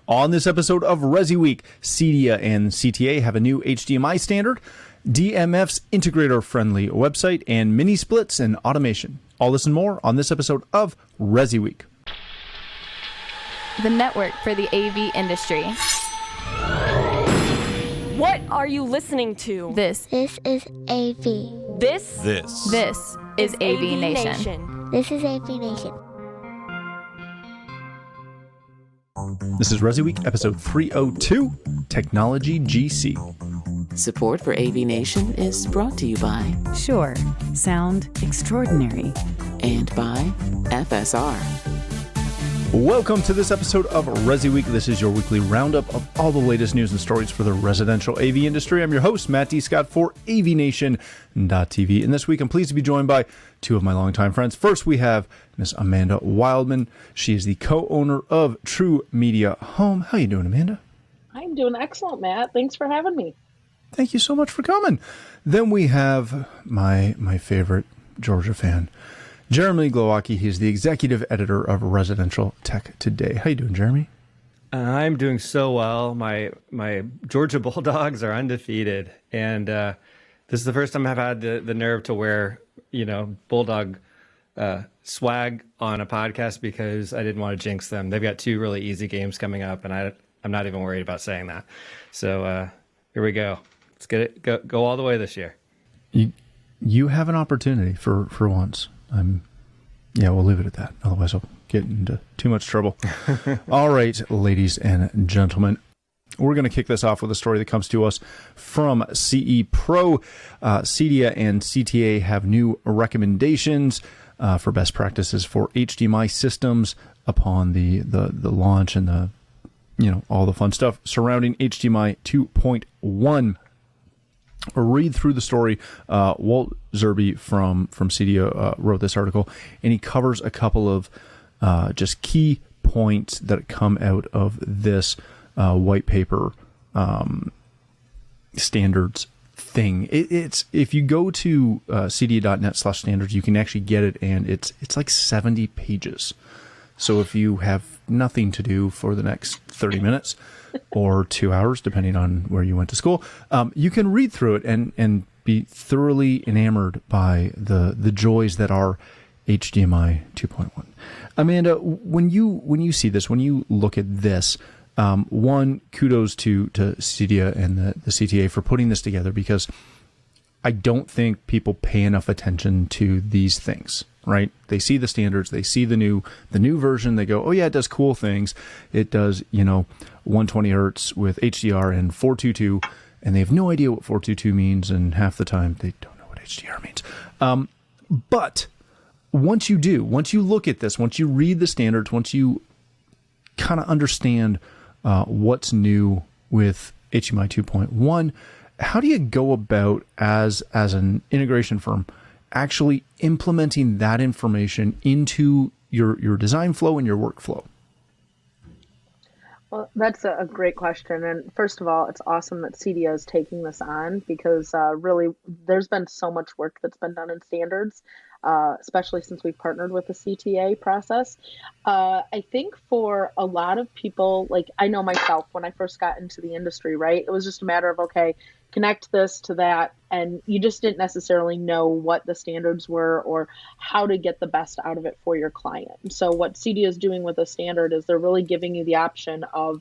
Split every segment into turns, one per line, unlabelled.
On this episode of ResiWeek, CEDIA and CTA have a new HDMI standard, DMF's integrator-friendly website, and mini splits and automation. All this and more on this episode of ResiWeek.
The network for the AV industry.
What are you listening to?
This
is AV.
This
is AVNation.
This is AVNation.
This is ResiWeek, episode 302, Technology GC.
Support for AVNation is brought to you by
Sure, sound extraordinary.
And by FSR.
Welcome to this episode of ResiWeek. This is your weekly roundup of all the latest news and stories for the residential AV industry. I'm your host, Matt D. Scott for AVNation.tv. And this week, I'm pleased to be joined by two of my longtime friends. First, we have Miss Amanda Wildman. She is the co-owner of True Media Home. How you doing, Amanda?
I'm doing excellent, Matt. Thanks for having me.
Thank you so much for coming. Then we have my favorite Georgia fan, Jeremy Glowacki. He's the executive editor of Residential Tech Today. How you doing, Jeremy?
I'm doing so well. My Georgia Bulldogs are undefeated, and this is the first time I've had the nerve to wear, Bulldog swag on a podcast because I didn't want to jinx them. They've got two really easy games coming up, and I'm not even worried about saying that. So here we go. Let's get it go all the way this year.
You have an opportunity for once. We'll leave it at that. Otherwise, I'll get into too much trouble. All right, ladies and gentlemen, we're going to kick this off with a story that comes to us from CE Pro. CEDIA and CTA have new recommendations for best practices for HDMI systems upon the launch and all the fun stuff surrounding HDMI 2.1. Read through the story. Walt Zerbe from CEDIA wrote this article, and he covers a couple of just key points that come out of this white paper standards thing. It's if you go to cedia.net/standards, you can actually get it, and it's like 70 pages. So if you have nothing to do for the next 30 minutes or 2 hours, depending on where you went to school, you can read through it and be thoroughly enamored by the joys that are HDMI 2.1. Amanda, when you see this, when you look at this, one, kudos to CEDIA and the CTA for putting this together, because I don't think people pay enough attention to these things, right? They see the standards, they see the new version, they go, oh yeah, it does cool things. It does, 120 hertz with HDR and 422, and they have no idea what 422 means, and half the time they don't know what HDR means. But once you look at this, once you read the standards, once you kind of understand what's new with HDMI 2.1, how do you go about as an integration firm actually implementing that information into your design flow and your workflow?
Well, that's a great question. And first of all, it's awesome that CEDIA is taking this on, because really there's been so much work that's been done in standards, especially since we've partnered with the CTA process. I think for a lot of people, like I know myself, when I first got into the industry, right, it was just a matter of, okay, connect this to that, and you just didn't necessarily know what the standards were or how to get the best out of it for your client. So what CEDIA is doing with the standard is they're really giving you the option of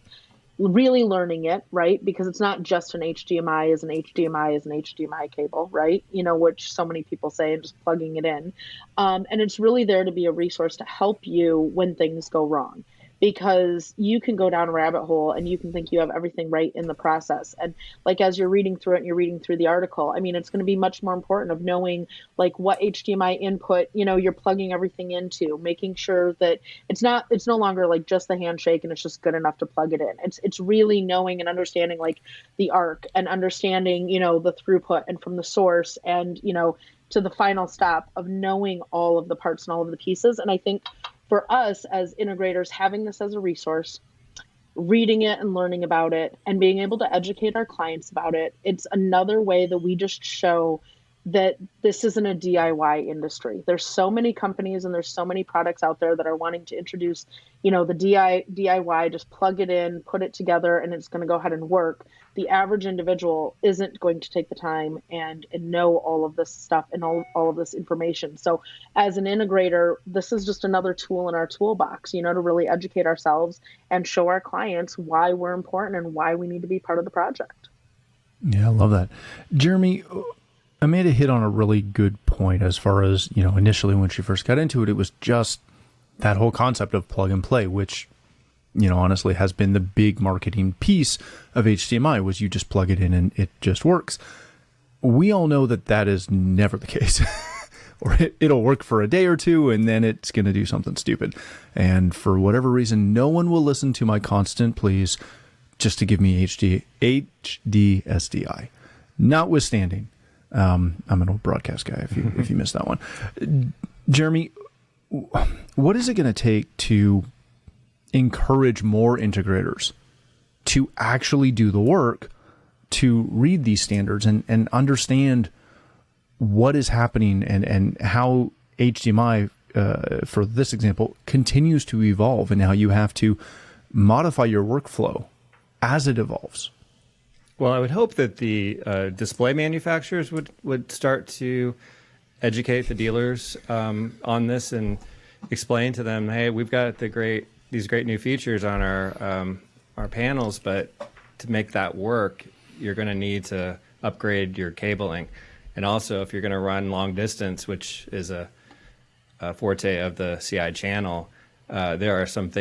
really learning it, right? Because it's not just an HDMI is an HDMI is an HDMI cable, right? Which so many people say, and just plugging it in. And it's really there to be a resource to help you when things go wrong. Because you can go down a rabbit hole and you can think you have everything right in the process. And like, as you're reading through it and you're reading through the article, I mean, it's going to be much more important of knowing like what HDMI input, you're plugging everything into, making sure that it's no longer like just the handshake and it's just good enough to plug it in. It's really knowing and understanding like the arc and understanding, the throughput and from the source and, to the final stop of knowing all of the parts and all of the pieces. And I think for us as integrators, having this as a resource, reading it and learning about it and being able to educate our clients about it, it's another way that we just show that this isn't a DIY industry. There's so many companies and there's so many products out there that are wanting to introduce, the DIY, just plug it in, put it together, and it's going to go ahead and work. The average individual isn't going to take the time and know all of this stuff and all of this information. So as an integrator, this is just another tool in our toolbox, to really educate ourselves and show our clients why we're important and why we need to be part of the project.
Yeah, I love that. Jeremy, Amanda hit on a really good point as far as, initially when she first got into it, it was just that whole concept of plug and play, which, honestly has been the big marketing piece of HDMI, was you just plug it in and it just works. We all know that is never the case. Or it'll work for a day or two and then it's going to do something stupid. And for whatever reason, no one will listen to my constant pleas just to give me HDSDI. Notwithstanding, I'm an old broadcast guy if you missed that one. Jeremy, what is it going to take to encourage more integrators to actually do the work to read these standards and understand what is happening and how HDMI, for this example, continues to evolve and how you have to modify your workflow as it evolves?
Well, I would hope that the display manufacturers would start to educate the dealers on this and explain to them, hey, we've got these great new features on our panels, but to make that work, you're going to need to upgrade your cabling. And also, if you're going to run long distance, which is a forte of the CI channel, there are some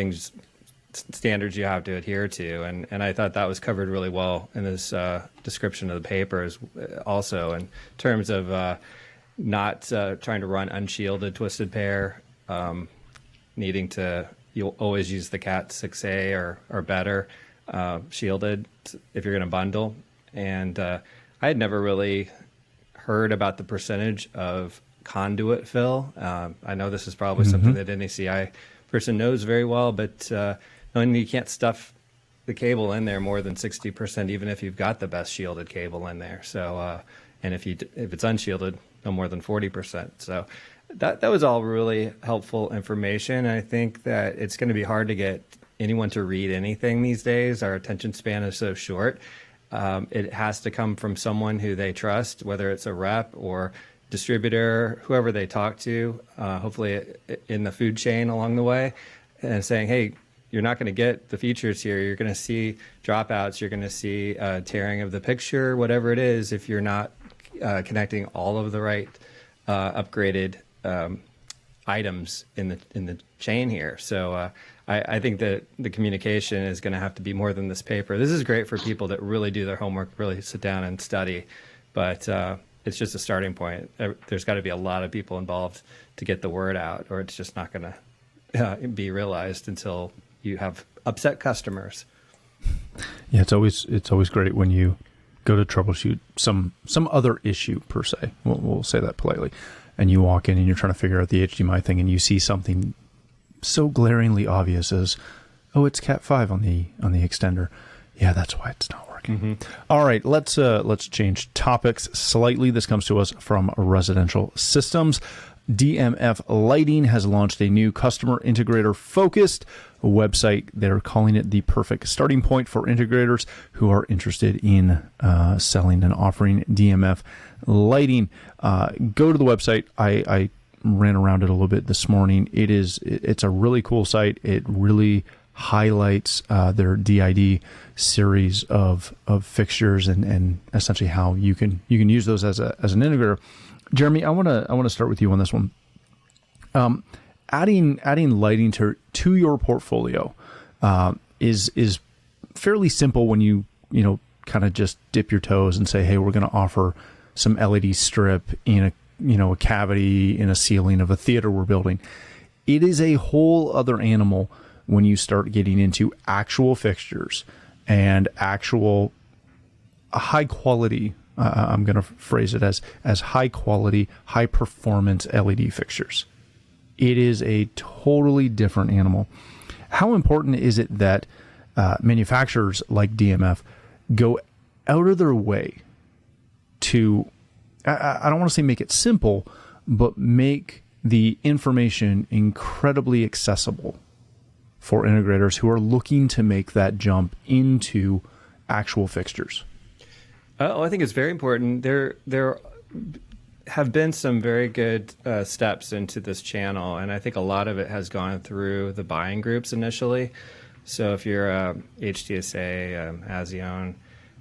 standards you have to adhere to, and I thought that was covered really well in this description of the papers. Also, in terms of not trying to run unshielded twisted pair, you'll always use the Cat 6A or better shielded if you're going to bundle. And I had never really heard about the percentage of conduit fill. I know this is probably something that any CI person knows very well, but knowing you can't stuff the cable in there more than 60%, even if you've got the best shielded cable in there. So, and if it's unshielded, no more than 40%. So that was all really helpful information. And I think that it's going to be hard to get anyone to read anything these days. Our attention span is so short. It has to come from someone who they trust, whether it's a rep or distributor, whoever they talk to, hopefully in the food chain along the way, and saying, hey, you're not going to get the features here. You're going to see dropouts. You're going to see tearing of the picture, whatever it is, if you're not connecting all of the right upgraded items in the chain here. So I think that the communication is going to have to be more than this paper. This is great for people that really do their homework, really sit down and study, but it's just a starting point. There's got to be a lot of people involved to get the word out, or it's just not going to be realized until you have upset customers.
Yeah, it's always great when you go to troubleshoot some other issue per se. We'll say that politely, and you walk in and you're trying to figure out the HDMI thing, and you see something so glaringly obvious as, oh, it's Cat 5 on the extender. Yeah, that's why it's not working. All right, let's change topics slightly. This comes to us from Residential Systems. DMF Lighting has launched a new customer integrator focused website. They're calling it the perfect starting point for integrators who are interested in selling and offering DMF lighting. Go to the website. I ran around it a little bit this morning. It's a really cool site. It really highlights their DID series of fixtures and essentially how you can use those as an integrator. Jeremy, I want to start with you on this one. Adding lighting to your portfolio is fairly simple when you kind of just dip your toes and say, hey, we're going to offer some LED strip in a cavity in a ceiling of a theater we're building. It is a whole other animal when you start getting into actual fixtures and actual high quality. I'm going to phrase it as high quality, high performance LED fixtures. It is a totally different animal. How important is it that manufacturers like DMF go out of their way to I don't want to say make it simple, but make the information incredibly accessible for integrators who are looking to make that jump into actual fixtures?
I think it's very important. There have been some very good steps into this channel, and I think a lot of it has gone through the buying groups initially. So if you're a HTSA, ASEON,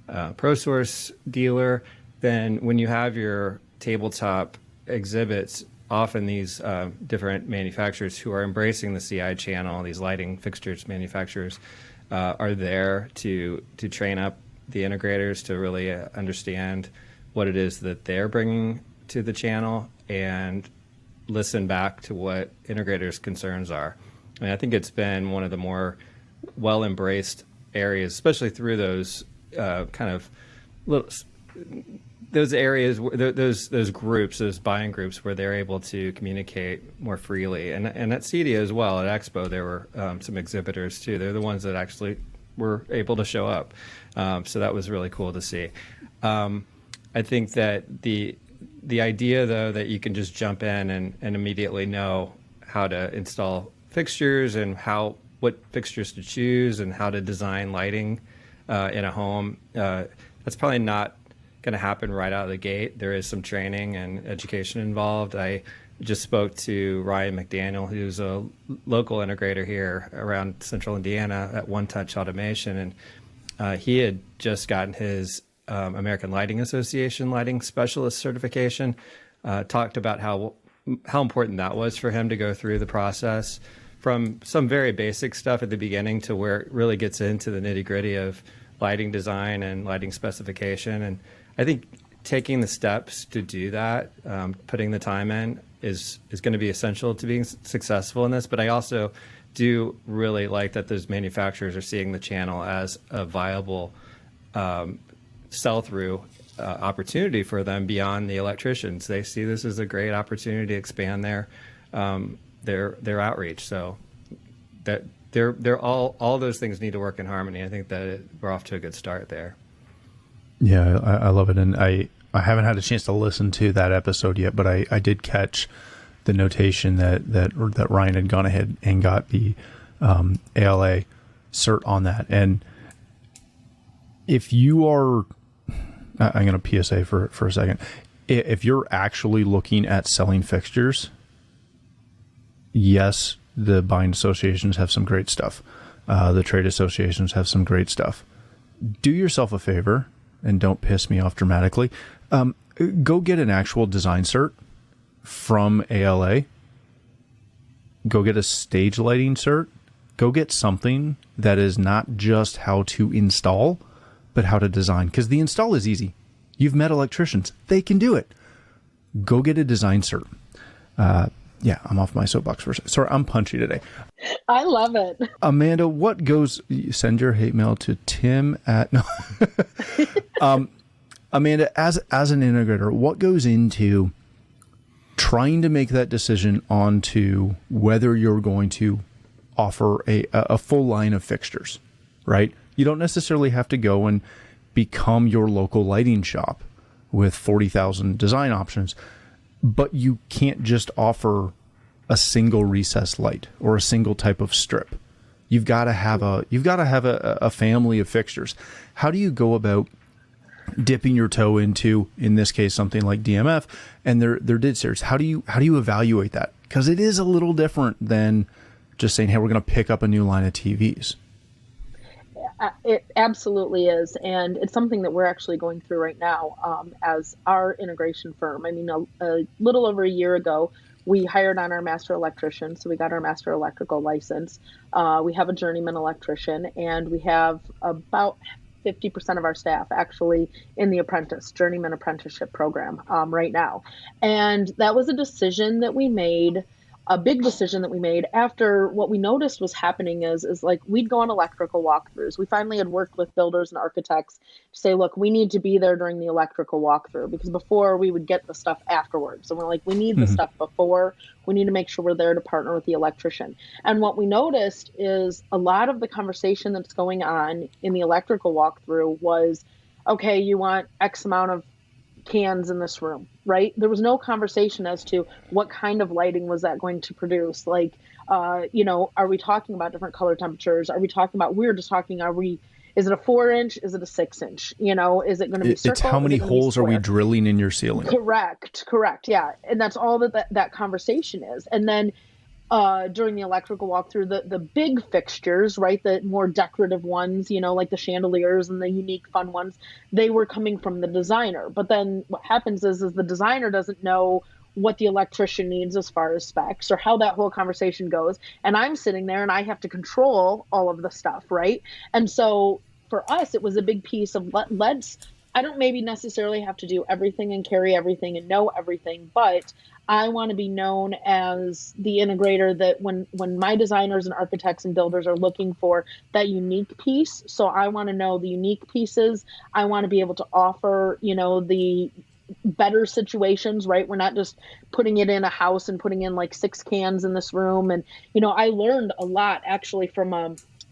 ProSource dealer, then when you have your tabletop exhibits, often these different manufacturers who are embracing the CI channel, these lighting fixtures manufacturers, are there to train up the integrators to really understand what it is that they're bringing to the channel and listen back to what integrators' concerns are. I mean, I think it's been one of the more well-embraced areas, especially through those kind of little those areas, those groups, those buying groups, where they're able to communicate more freely. And at CEDIA as well, at Expo, there were some exhibitors too. They're the ones that actually were able to show up. So that was really cool to see. I think that the idea, though, that you can just jump in and immediately know how to install fixtures and what fixtures to choose and how to design lighting in a home, that's probably not going to happen right out of the gate. There is some training and education involved. I just spoke to Ryan McDaniel, who's a local integrator here around Central Indiana at One Touch Automation, and he had just gotten his American Lighting Association lighting specialist certification. Talked about how important that was for him to go through the process, from some very basic stuff at the beginning to where it really gets into the nitty-gritty of lighting design and lighting specification. And I think taking the steps to do that, putting the time in, is going to be essential to being successful in this. But I also do really like that those manufacturers are seeing the channel as a viable sell-through opportunity for them beyond the electricians. They see this as a great opportunity to expand their outreach. So that they're all those things need to work in harmony. I think that we're off to a good start there.
Yeah, I love it. And I haven't had a chance to listen to that episode yet, but I did catch the notation that Ryan had gone ahead and got the ALA cert on that. And if you are, I'm going to PSA for a second. If you're actually looking at selling fixtures, yes, the buying associations have some great stuff. The trade associations have some great stuff. Do yourself a favor, and don't piss me off dramatically. Go get an actual design cert from ALA. Go get a stage lighting cert. Go get something that is not just how to install, but how to design. Because the install is easy. You've met electricians. They can do it. Go get a design cert. Yeah, I'm off my soapbox for a second. Sorry, I'm punchy today.
I love it.
Amanda, what goes... Send your hate mail to Tim at... No. Amanda, as an integrator, what goes into trying to make that decision onto whether you're going to offer a full line of fixtures, right? You don't necessarily have to go and become your local lighting shop with 40,000 design options, but you can't just offer a single recessed light or a single type of strip. You've got to have a family of fixtures. How do you go about dipping your toe into, in this case, something like DMF and their did series? How do you evaluate that? Because it is a little different than just saying, hey, we're going to pick up a new line of TVs.
It absolutely is. And it's something that we're actually going through right now as our integration firm. I mean, a little over a year ago, we hired on our master electrician. So we got our master electrical license. We have a journeyman electrician, and we have about 50% of our staff actually in the journeyman apprenticeship program right now. And that was a decision that we made, a big decision that we made after what we noticed was happening is like we'd go on electrical walkthroughs. We finally had worked with builders and architects to say, look, we need to be there during the electrical walkthrough, because before we would get the stuff afterwards. So we're like, we need the stuff before. We need to make sure we're there to partner with the electrician. And what we noticed is a lot of the conversation that's going on in the electrical walkthrough was, okay, you want X amount of cans in this room, right? There was no conversation as to what kind of lighting was that going to produce. Like, are we talking about different color temperatures? Are we talking about, is it a 4-inch? Is it a 6-inch? Is it going to be circle?
It's how many holes are we drilling in your ceiling?
Correct. Yeah. And that's all that conversation is. And then during the electrical walkthrough, the big fixtures, right, the more decorative ones, like the chandeliers and the unique fun ones, they were coming from the designer. But then what happens is the designer doesn't know what the electrician needs as far as specs or how that whole conversation goes. And I'm sitting there and I have to control all of the stuff, right? And so for us, it was a big piece of I don't maybe necessarily have to do everything and carry everything and know everything, but I want to be known as the integrator that when my designers and architects and builders are looking for that unique piece. So I want to know the unique pieces. I want to be able to offer, the better situations, right? We're not just putting it in a house and putting in like 6 cans in this room. And, I learned a lot actually from,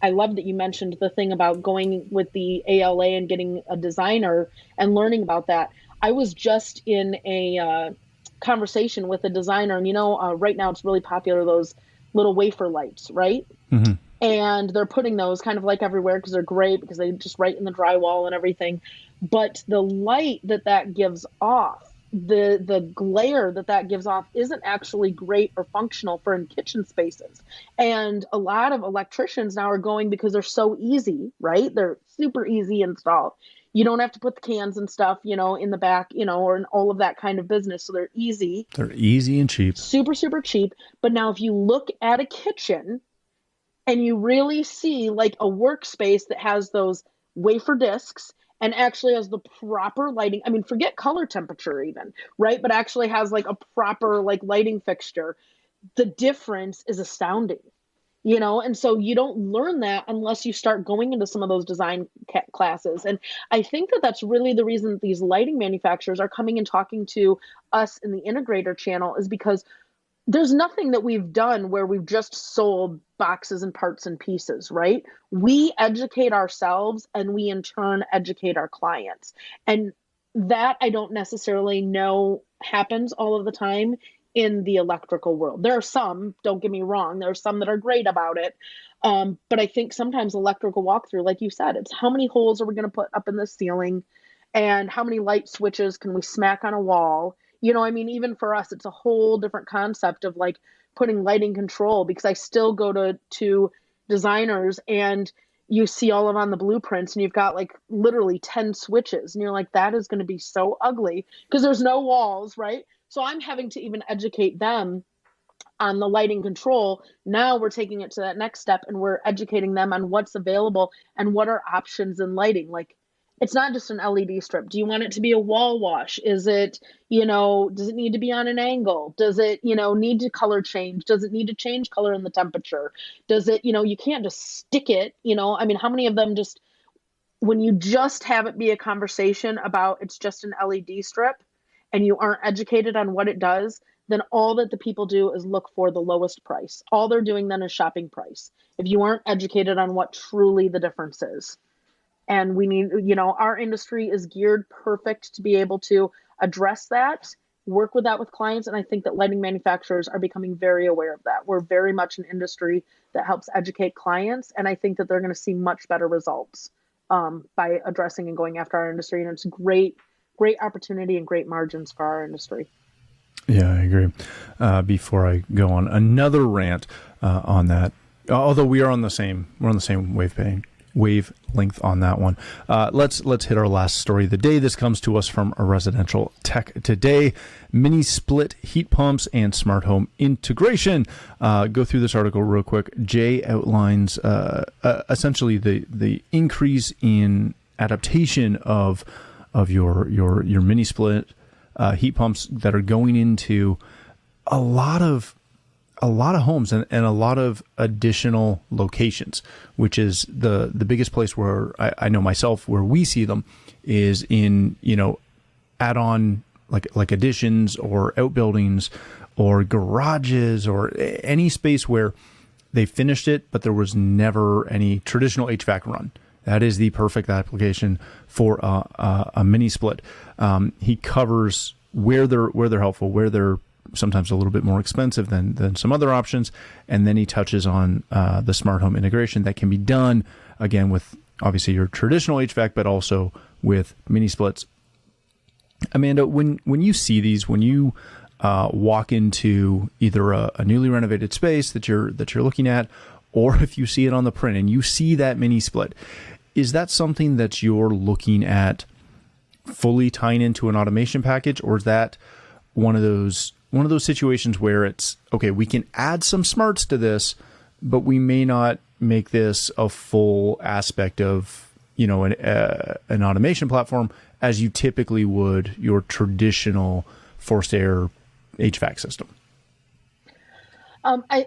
I love that you mentioned the thing about going with the ALA and getting a designer and learning about that. I was just in a conversation with a designer and, right now it's really popular, those little wafer lights, right? Mm-hmm. And they're putting those kind of like everywhere because they're great because they just right in the drywall and everything. But the light that gives off, the glare that gives off isn't actually great or functional for in kitchen spaces. And a lot of electricians now are going because they're so easy, right? They're super easy installed. You don't have to put the cans and stuff, in the back, or in all of that kind of business. So they're easy.
They're easy and cheap.
Super, super cheap. But now if you look at a kitchen and you really see like a workspace that has those wafer discs and actually has the proper lighting. I mean, forget color temperature even, right? But actually has like a proper like lighting fixture. The difference is astounding, and so you don't learn that unless you start going into some of those design classes. And I think that's really the reason that these lighting manufacturers are coming and talking to us in the integrator channel is because there's nothing that we've done where we've just sold boxes and parts and pieces, right? We educate ourselves and we in turn educate our clients. And that I don't necessarily know happens all of the time in the electrical world. There are some, don't get me wrong, there are some that are great about it. But I think sometimes electrical walkthrough, like you said, it's how many holes are we going to put up in the ceiling and how many light switches can we smack on a wall? Even for us, it's a whole different concept of like putting lighting control because I still go to designers and you see all of on the blueprints and you've got like literally 10 switches and you're like, that is going to be so ugly because there's no walls, right? So I'm having to even educate them on the lighting control. Now we're taking it to that next step and we're educating them on what's available and what are options in lighting. Like, it's not just an LED strip. Do you want it to be a wall wash? Is it, does it need to be on an angle? Does it, need to color change? Does it need to change color in the temperature? Does it, you can't just stick it, how many of them just, when you just have it be a conversation about it's just an LED strip and you aren't educated on what it does, then all that the people do is look for the lowest price. All they're doing then is shopping price. If you aren't educated on what truly the difference is. And we need, our industry is geared perfect to be able to address that, work with that with clients. And I think that lighting manufacturers are becoming very aware of that. We're very much an industry that helps educate clients. And I think that they're going to see much better results by addressing and going after our industry. And it's great opportunity and great margins for our industry.
Yeah, I agree. Before I go on another rant on that, although we're on the same wavelength on that one. Let's hit our last story of the day. This comes to us from a residential tech today. Mini split heat pumps and smart home integration. Go through this article real quick. Jay outlines essentially the increase in adaptation of your mini split heat pumps that are going into a lot of homes and a lot of additional locations, which is the biggest place where I know myself where we see them is in, add-on like additions or outbuildings or garages or any space where they finished it, but there was never any traditional HVAC run. that is the perfect application for a mini split. He covers where they're helpful, where they're sometimes a little bit more expensive than some other options, and then he touches on the smart home integration that can be done again with obviously your traditional HVAC, but also with mini splits. Amanda, when you see these, when you walk into either a newly renovated space that you're looking at, or if you see it on the print and you see that mini split, is that something that you're looking at fully tying into an automation package, or is that one of those situations where it's okay, we can add some smarts to this, but we may not make this a full aspect of an automation platform as you typically would your traditional forced air HVAC system?
I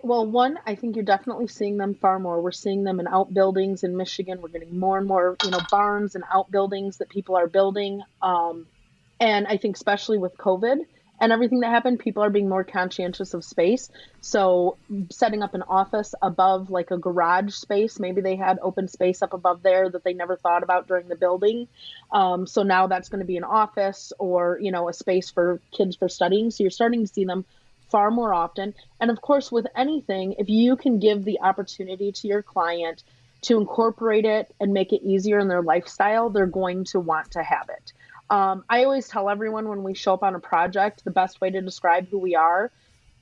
think you're definitely seeing them far more. We're seeing them in outbuildings in Michigan. We're getting more and more, barns and outbuildings that people are building. And I think especially with COVID and everything that happened, people are being more conscientious of space. So setting up an office above like a garage space, maybe they had open space up above there that they never thought about during the building. So now that's going to be an office or, a space for kids for studying. So you're starting to see them far more often. And of course, with anything, if you can give the opportunity to your client to incorporate it and make it easier in their lifestyle, they're going to want to have it. I always tell everyone when we show up on a project, the best way to describe who we are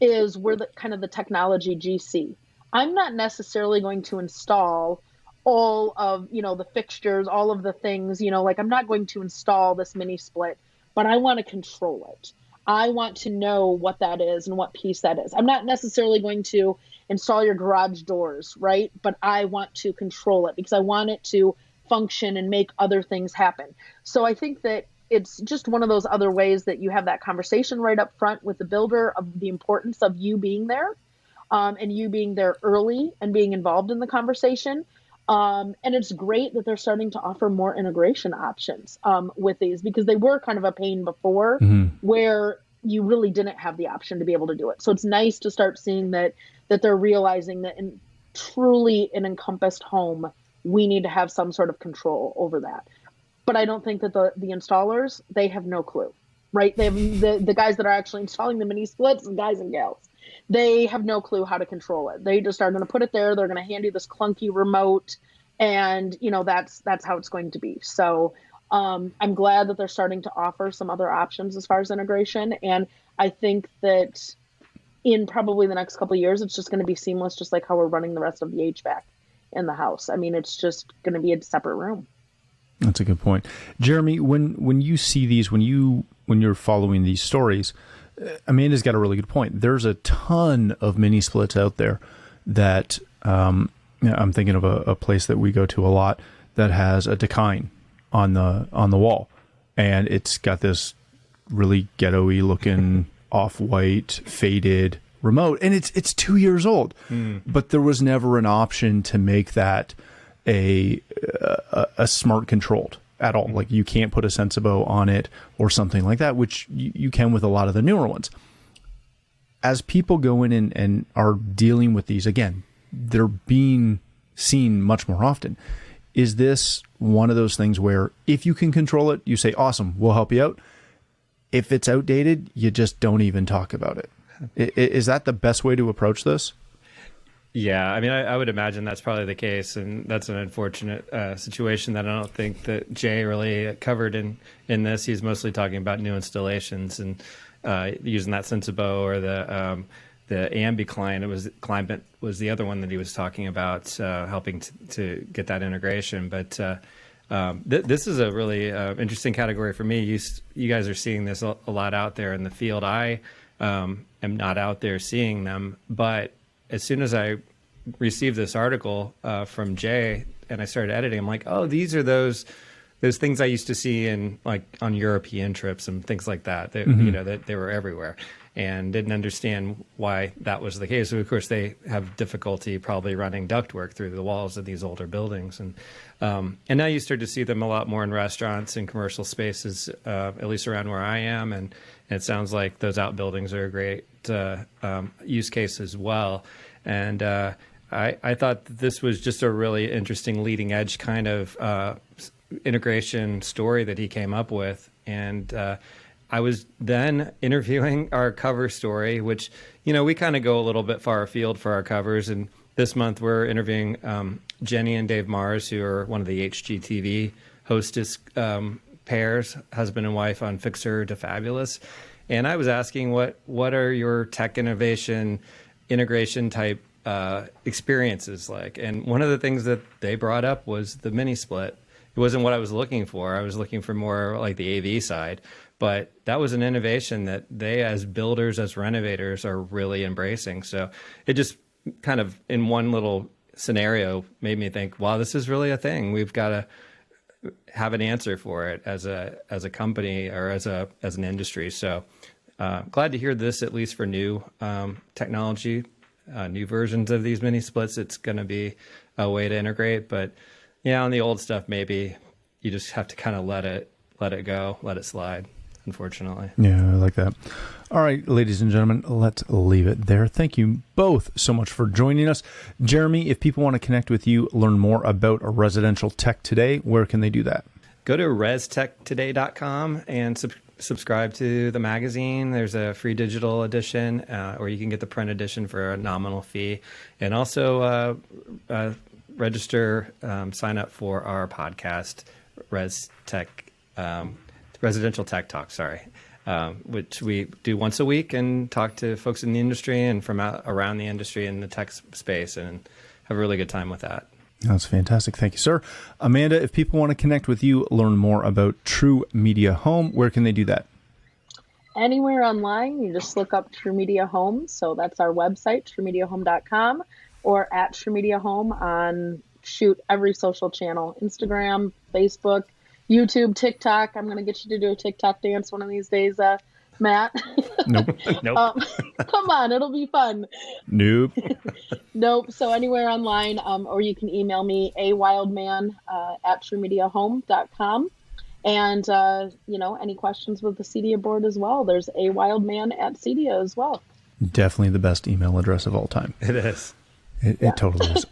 is we're the kind of the technology GC. I'm not necessarily going to install all of, the fixtures, all of the things, I'm not going to install this mini split, but I want to control it. I want to know what that is and what piece that is. I'm not necessarily going to install your garage doors, right? But I want to control it because I want it to function and make other things happen. So I think that it's just one of those other ways that you have that conversation right up front with the builder of the importance of you being there and you being there early and being involved in the conversation. And it's great that they're starting to offer more integration options with these because they were kind of a pain before where you really didn't have the option to be able to do it. So it's nice to start seeing that they're realizing that in truly an encompassed home, we need to have some sort of control over that. But I don't think that the installers, they have no clue, right? They have the guys that are actually installing the mini splits, guys and gals, they have no clue how to control it. They just are going to put it there. They're going to hand you this clunky remote and, that's how it's going to be. So I'm glad that they're starting to offer some other options as far as integration. And I think that in probably the next couple of years, it's just going to be seamless, just like how we're running the rest of the HVAC in the house. I mean, it's just going to be a separate room.
That's a good point. Jeremy, when you see these, when you're following these stories, Amanda's got a really good point. There's a ton of mini splits out there that I'm thinking of a place that we go to a lot that has a decline on the wall, and it's got this really ghetto-y looking off-white faded remote, and it's 2 years old. But there was never an option to make that a smart controlled at all. Like you can't put a Sensibo on it or something like that, which you can with a lot of the newer ones. As people go in and are dealing with these, again, they're being seen much more often. Is this one of those things where if you can control it, you say, awesome, we'll help you out. If it's outdated, you just don't even talk about it. Is that the best way to approach this?
Yeah, I mean, I would imagine that's probably the case, and that's an unfortunate situation that I don't think that Jay really covered in this. He's mostly talking about new installations and using that Sensibo or the Ambi client. Was the other one that he was talking about, helping to get that integration. But this is a really interesting category for me. You guys are seeing this a lot out there in the field. I am not out there seeing them, but as soon as I received this article from Jay and I started editing, I'm like, oh, these are those things I used to see in like on European trips and things like that. That they were everywhere, and didn't understand why that was the case. So of course, they have difficulty probably running ductwork through the walls of these older buildings, and now you start to see them a lot more in restaurants and commercial spaces, at least around where I am, and it sounds like those outbuildings are a great use case as well. And I thought that this was just a really interesting leading edge kind of integration story that he came up with. And I was then interviewing our cover story, which, we kind of go a little bit far afield for our covers. And this month we're interviewing Jenny and Dave Mars, who are one of the HGTV hostess pairs, husband and wife on Fixer to Fabulous. And I was asking what are your tech innovation type experiences like? And one of the things that they brought up was the mini split. It wasn't what I was looking for. I was looking for more like the AV side, but that was an innovation that they, as builders, as renovators, are really embracing. So it just kind of, in one little scenario, made me think, wow, this is really a thing. We've got to have an answer for it as a company or as an industry. So glad to hear this, at least for new technology, new versions of these mini splits. It's going to be a way to integrate, but on the old stuff, maybe you just have to kind of let it go, let it slide, unfortunately.
Yeah, I like that. All right, ladies and gentlemen, let's leave it there. Thank you both so much for joining us. Jeremy, if people want to connect with you, learn more about residential tech today, where can they do that?
Go to restechtoday.com and subscribe to the magazine. There's a free digital edition, or you can get the print edition for a nominal fee. And also register, sign up for our podcast, Residential Tech Talk, which we do once a week and talk to folks in the industry and from around the industry in the tech space, and have a really good time with that.
That's fantastic. Thank you, sir. Amanda, if people want to connect with you, learn more about True Media Home, where can they do that?
Anywhere online, you just look up True Media Home. So that's our website, truemediahome.com, or at True Media Home on every social channel, Instagram, Facebook, YouTube, TikTok. I'm going to get you to do a TikTok dance one of these days, Matt.
Nope.
Come on, it'll be fun.
Nope.
Nope. So anywhere online, or you can email me, awildman at truemediahome.com. And, any questions with the Cedia board as well. There's awildman at Cedia as well.
Definitely the best email address of all time.
It is.
It totally is.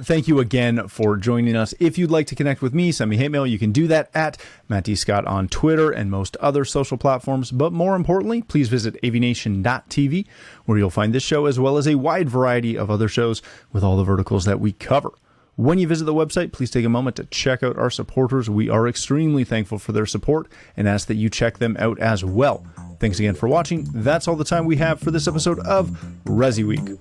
Thank you again for joining us. If you'd like to connect with me, send me hate mail. You can do that at Matt D. Scott on Twitter and most other social platforms. But more importantly, please visit AVNation.tv, where you'll find this show as well as a wide variety of other shows with all the verticals that we cover. When you visit the website, please take a moment to check out our supporters. We are extremely thankful for their support and ask that you check them out as well. Thanks again for watching. That's all the time we have for this episode of ResiWeek.